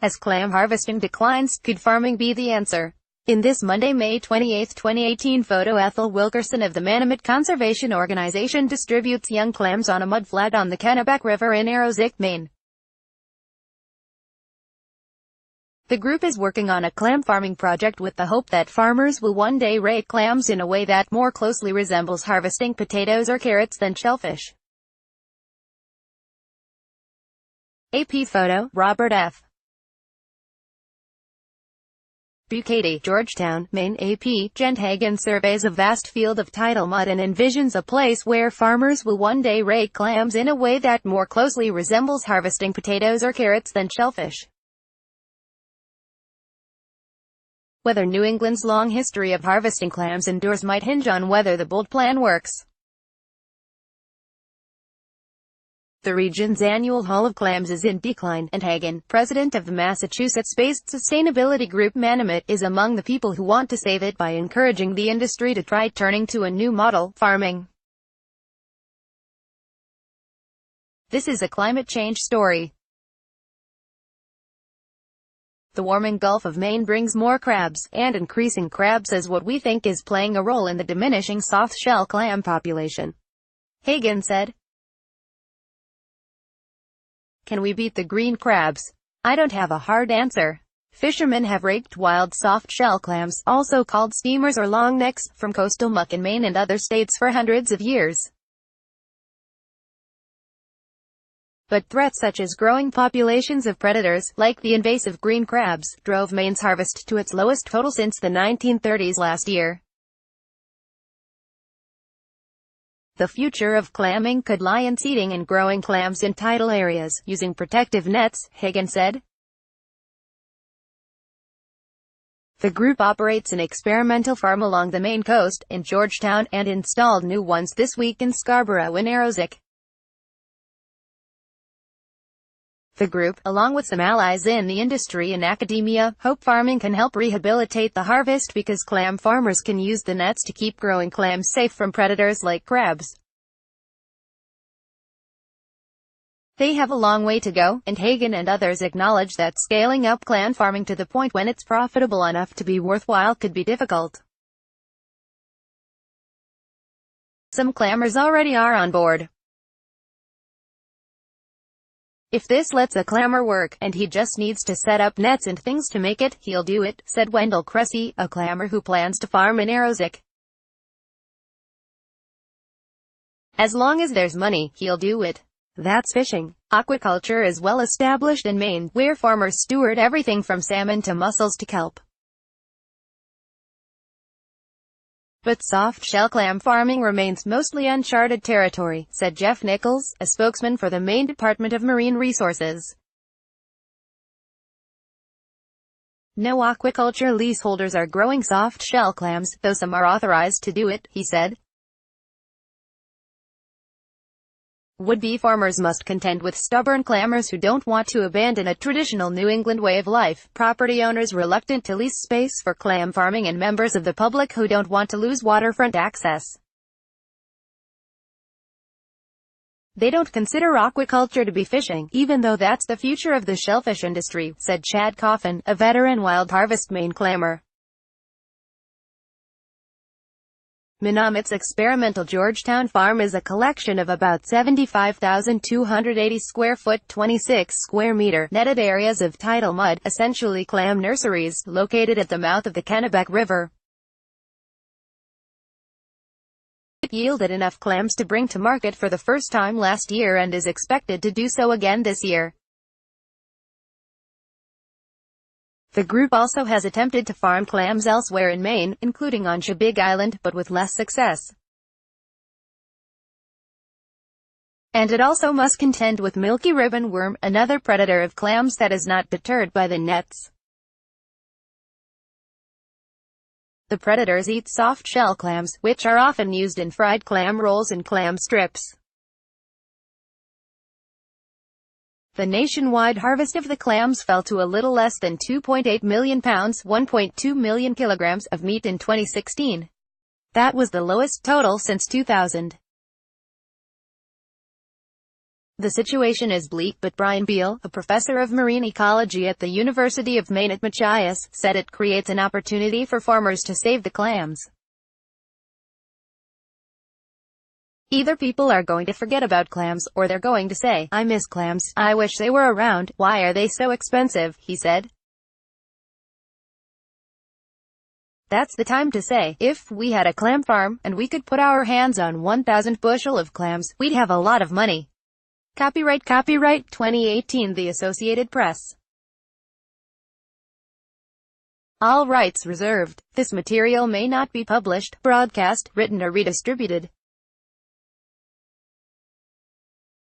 As clam harvesting declines, could farming be the answer? In this Monday, May 28, 2018 photo, Ethel Wilkerson of the Manamet Conservation Organization distributes young clams on a mudflat on the Kennebec River in Aroostook, Maine. The group is working on a clam farming project with the hope that farmers will one day rake clams in a way that more closely resembles harvesting potatoes or carrots than shellfish. AP photo, Robert F. Bucati, Georgetown, Maine. AP, Gent Hagen surveys a vast field of tidal mud and envisions a place where farmers will one day rake clams in a way that more closely resembles harvesting potatoes or carrots than shellfish. Whether New England's long history of harvesting clams endures might hinge on whether the bold plan works. The region's annual haul of clams is in decline, and Hagen, president of the Massachusetts-based sustainability group Manamet, is among the people who want to save it by encouraging the industry to try turning to a new model, farming. This is a climate change story. The warming Gulf of Maine brings more crabs, and increasing crabs is what we think is playing a role in the diminishing soft-shell clam population, Hagen said. Can we beat the green crabs? I don't have a hard answer. Fishermen have raked wild soft-shell clams, also called steamers or long necks, from coastal muck in Maine and other states for hundreds of years. But threats such as growing populations of predators, like the invasive green crabs, drove Maine's harvest to its lowest total since the 1930s last year. The future of clamming could lie in seeding and growing clams in tidal areas, using protective nets, Hagen said. The group operates an experimental farm along the Maine coast, in Georgetown, and installed new ones this week in Scarborough and Aroostook. The group, along with some allies in the industry and academia, hope farming can help rehabilitate the harvest because clam farmers can use the nets to keep growing clams safe from predators like crabs. They have a long way to go, and Hagen and others acknowledge that scaling up clam farming to the point when it's profitable enough to be worthwhile could be difficult. Some clammers already are on board. If this lets a clammer work, and he just needs to set up nets and things to make it, he'll do it, said Wendell Cressy, a clammer who plans to farm in Aroostook. As long as there's money, he'll do it. That's fishing. Aquaculture is well established in Maine, where farmers steward everything from salmon to mussels to kelp. But soft-shell clam farming remains mostly uncharted territory, said Jeff Nichols, a spokesman for the Maine Department of Marine Resources. No aquaculture leaseholders are growing soft-shell clams, though some are authorized to do it, he said. Would-be farmers must contend with stubborn clammers who don't want to abandon a traditional New England way of life, property owners reluctant to lease space for clam farming, and members of the public who don't want to lose waterfront access. They don't consider aquaculture to be fishing, even though that's the future of the shellfish industry, said Chad Coffin, a veteran Wild Harvest Maine clammer. Manamet's experimental Georgetown farm is a collection of about 75,280 square foot 26 square meter netted areas of tidal mud, essentially clam nurseries, located at the mouth of the Kennebec River. It yielded enough clams to bring to market for the first time last year and is expected to do so again this year. The group also has attempted to farm clams elsewhere in Maine, including on Big Island, but with less success. And it also must contend with milky ribbon worm, another predator of clams that is not deterred by the nets. The predators eat soft-shell clams, which are often used in fried clam rolls and clam strips. The nationwide harvest of the clams fell to a little less than 2.8 million pounds, 1.2 million kilograms, of meat in 2016. That was the lowest total since 2000. The situation is bleak, but Brian Beal, a professor of marine ecology at the University of Maine at Machias, said it creates an opportunity for farmers to save the clams. Either people are going to forget about clams, or they're going to say, "I miss clams, I wish they were around, why are they so expensive," he said. That's the time to say, if we had a clam farm, and we could put our hands on 1,000 bushel of clams, we'd have a lot of money. Copyright 2018 The Associated Press. All rights reserved. This material may not be published, broadcast, written or redistributed.